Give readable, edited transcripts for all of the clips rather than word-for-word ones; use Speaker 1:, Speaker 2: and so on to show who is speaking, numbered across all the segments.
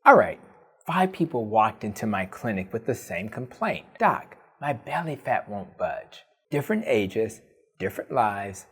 Speaker 1: All right, 5 people walked into my clinic with the same complaint. Doc, my belly fat won't budge. Different ages, different lives,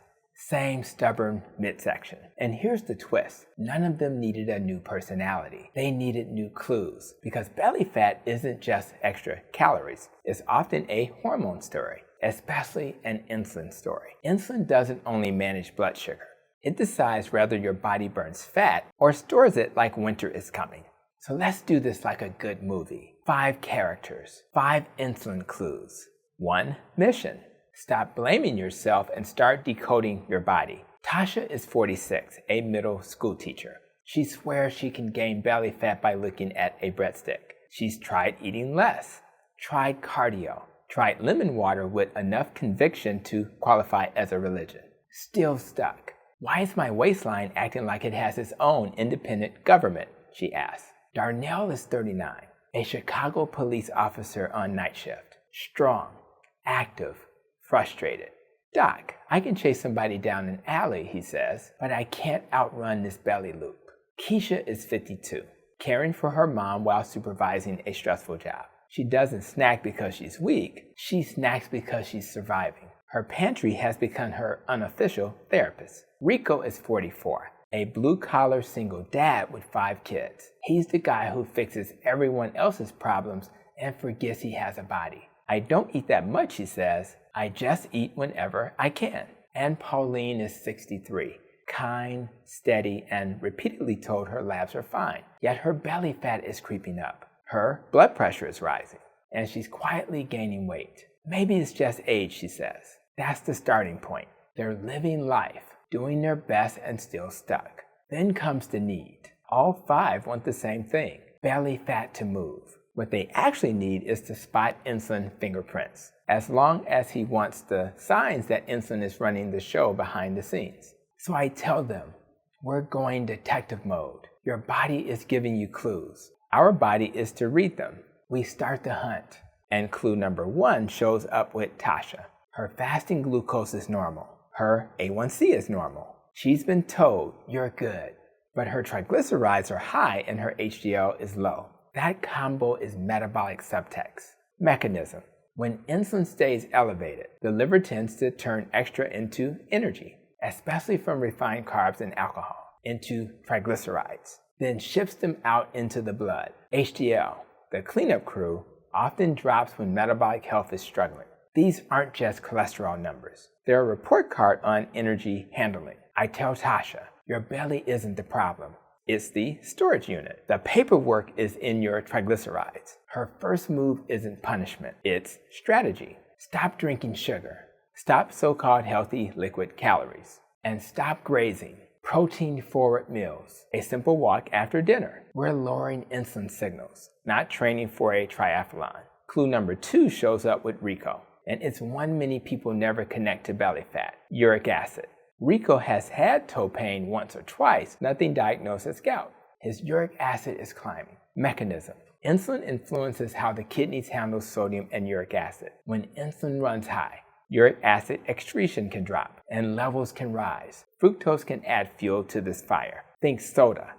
Speaker 1: same stubborn midsection. And here's the twist. None of them needed a new personality. They needed new clues, because belly fat isn't just extra calories. It's often a hormone story, especially an insulin story. Insulin doesn't only manage blood sugar. It decides whether your body burns fat or stores it like winter is coming. So let's do this like a good movie. 5 characters, 5 insulin clues. 1 mission. Stop blaming yourself and start decoding your body. Tasha is 46, a middle school teacher. She swears she can gain belly fat by looking at a breadstick. She's tried eating less, tried cardio, tried lemon water with enough conviction to qualify as a religion. Still stuck. Why is my waistline acting like it has its own independent government? She asks. Darnell is 39, a Chicago police officer on night shift. Strong, active, frustrated. Doc, I can chase somebody down an alley, he says, but I can't outrun this belly loop. Keisha is 52, caring for her mom while supervising a stressful job. She doesn't snack because she's weak, she snacks because she's surviving. Her pantry has become her unofficial therapist. Rico is 44. A blue-collar single dad with 5 kids. He's the guy who fixes everyone else's problems and forgets he has a body. I don't eat that much, he says. I just eat whenever I can. And Pauline is 63, kind, steady, and repeatedly told her labs are fine. Yet her belly fat is creeping up. Her blood pressure is rising, and she's quietly gaining weight. Maybe it's just age, she says. That's the starting point. They're living life, doing their best and still stuck. Then comes the need. All 5 want the same thing, belly fat to move. What they actually need is to spot insulin fingerprints, as long as he wants the signs that insulin is running the show behind the scenes. So I tell them, we're going detective mode. Your body is giving you clues. Our body is to read them. We start the hunt. And clue number 1 shows up with Tasha. Her fasting glucose is normal. Her A1C is normal. She's been told, you're good, but her triglycerides are high and her HDL is low. That combo is metabolic subtext. Mechanism. When insulin stays elevated, the liver tends to turn extra into energy, especially from refined carbs and alcohol, into triglycerides, then shifts them out into the blood. HDL, the cleanup crew, often drops when metabolic health is struggling. These aren't just cholesterol numbers. They're a report card on energy handling. I tell Tasha, your belly isn't the problem. It's the storage unit. The paperwork is in your triglycerides. Her first move isn't punishment. It's strategy. Stop drinking sugar. Stop so-called healthy liquid calories. And stop grazing. Protein-forward meals. A simple walk after dinner. We're lowering insulin signals, not training for a triathlon. Clue number 2 shows up with Rico. And it's one many people never connect to belly fat, uric acid. Rico has had toe pain once or twice, nothing diagnosed as gout. His uric acid is climbing. Mechanism. Insulin influences how the kidneys handle sodium and uric acid. When insulin runs high, uric acid excretion can drop and levels can rise. Fructose can add fuel to this fire. Think soda,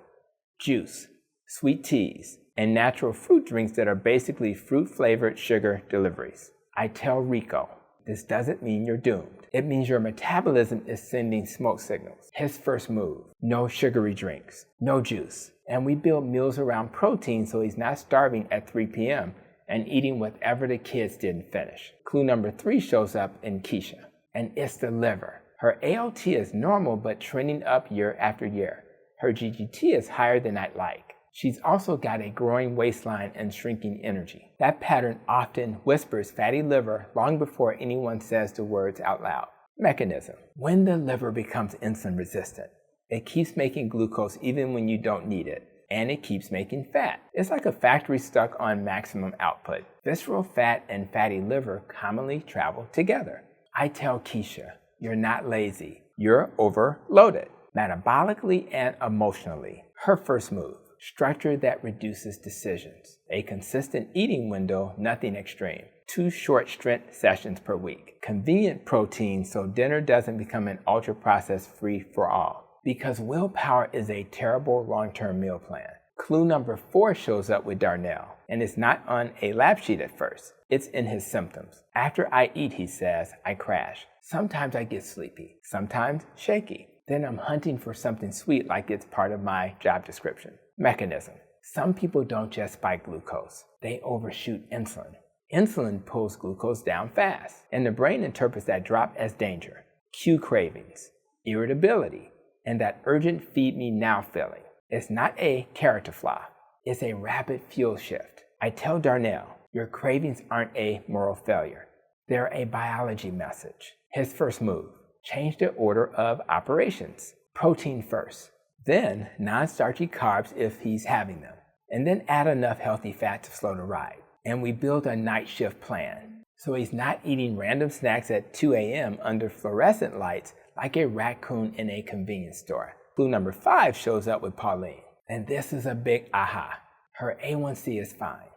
Speaker 1: juice, sweet teas, and natural fruit drinks that are basically fruit-flavored sugar deliveries. I tell Rico, this doesn't mean you're doomed. It means your metabolism is sending smoke signals. His first move, no sugary drinks, no juice. And we build meals around protein so he's not starving at 3 p.m. and eating whatever the kids didn't finish. Clue number 3 shows up in Keisha, and it's the liver. Her ALT is normal but trending up year after year. Her GGT is higher than I'd like. She's also got a growing waistline and shrinking energy. That pattern often whispers fatty liver long before anyone says the words out loud. Mechanism. When the liver becomes insulin resistant, it keeps making glucose even when you don't need it, and it keeps making fat. It's like a factory stuck on maximum output. Visceral fat and fatty liver commonly travel together. I tell Keisha, you're not lazy, you're overloaded, metabolically and emotionally. Her first move. Structure that reduces decisions. A consistent eating window, nothing extreme. 2 short strength sessions per week. Convenient protein so dinner doesn't become an ultra-processed free-for-all. Because willpower is a terrible long-term meal plan. Clue number 4 shows up with Darnell, and it's not on a lab sheet at first. It's in his symptoms. After I eat, he says, I crash. Sometimes I get sleepy, sometimes shaky. Then I'm hunting for something sweet like it's part of my job description. Mechanism. Some people don't just spike glucose, they overshoot insulin. Insulin pulls glucose down fast, and the brain interprets that drop as danger. Cue cravings, irritability, and that urgent feed me now feeling. It's not a character flaw, it's a rapid fuel shift. I tell Darnell, your cravings aren't a moral failure, they're a biology message. His first move, change the order of operations. Protein first, then non-starchy carbs if he's having them, and then add enough healthy fat to slow the ride. And we build a night shift plan, so he's not eating random snacks at 2 a.m. under fluorescent lights like a raccoon in a convenience store. Clue number 5 shows up with Pauline, and this is a big aha. Her A1C is fine,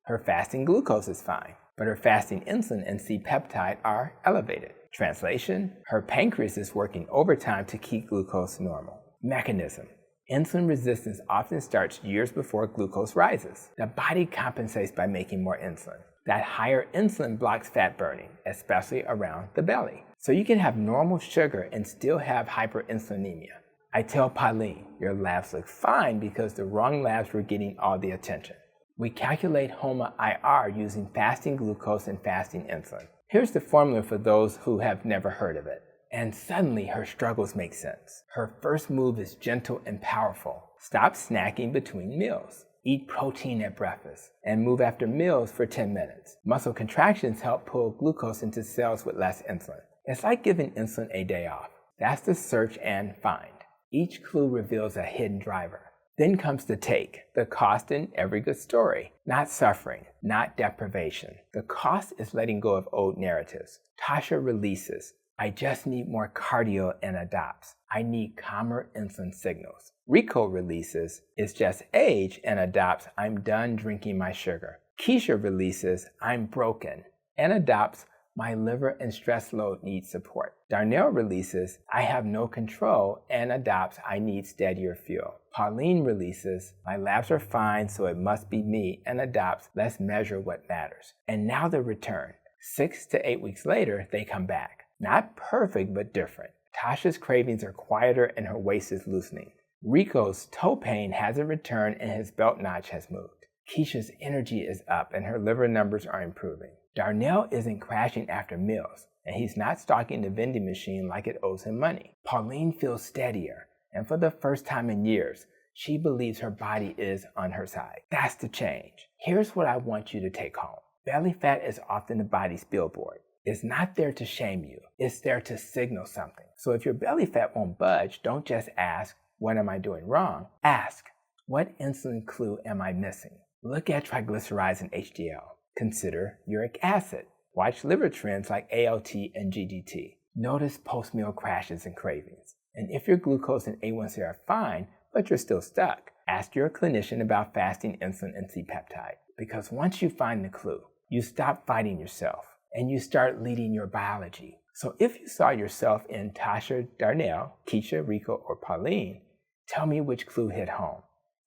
Speaker 1: her fasting glucose is fine, but her fasting insulin and C-peptide are elevated. Translation, her pancreas is working overtime to keep glucose normal. Mechanism, insulin resistance often starts years before glucose rises. The body compensates by making more insulin. That higher insulin blocks fat burning, especially around the belly. So you can have normal sugar and still have hyperinsulinemia. I tell Pauline, your labs look fine because the wrong labs were getting all the attention. We calculate homa-IR using fasting glucose and fasting insulin. Here's the formula for those who have never heard of it. And suddenly her struggles make sense. Her first move is gentle and powerful. Stop snacking between meals. Eat protein at breakfast and move after meals for 10 minutes. Muscle contractions help pull glucose into cells with less insulin. It's like giving insulin a day off. That's the search and find. Each clue reveals a hidden driver. Then comes the take, the cost in every good story. Not suffering, not deprivation. The cost is letting go of old narratives. Tasha releases, I just need more cardio and adopts. I need calmer insulin signals. Rico releases, it's just age and adopts, I'm done drinking my sugar. Keisha releases, I'm broken and adopts, my liver and stress load need support. Darnell releases, I have no control and adopts, I need steadier fuel. Pauline releases, my labs are fine so it must be me and adopts, let's measure what matters. And now they return. 6 to 8 weeks later, they come back. Not perfect, but different. Tasha's cravings are quieter and her waist is loosening. Rico's toe pain hasn't returned and his belt notch has moved. Keisha's energy is up and her liver numbers are improving. Darnell isn't crashing after meals, and he's not stalking the vending machine like it owes him money. Pauline feels steadier, and for the first time in years, she believes her body is on her side. That's the change. Here's what I want you to take home. Belly fat is often the body's billboard. It's not there to shame you. It's there to signal something. So if your belly fat won't budge, don't just ask, what am I doing wrong? Ask, what insulin clue am I missing? Look at triglycerides and HDL. Consider uric acid. Watch liver trends like ALT and GGT. Notice post-meal crashes and cravings. And if your glucose and A1C are fine, but you're still stuck, ask your clinician about fasting insulin and C-peptide. Because once you find the clue, you stop fighting yourself and you start leading your biology. So if you saw yourself in Tasha, Darnell, Keisha, Rico, or Pauline, tell me which clue hit home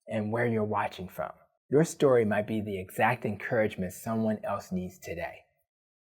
Speaker 1: and where you're watching from. Your story might be the exact encouragement someone else needs today.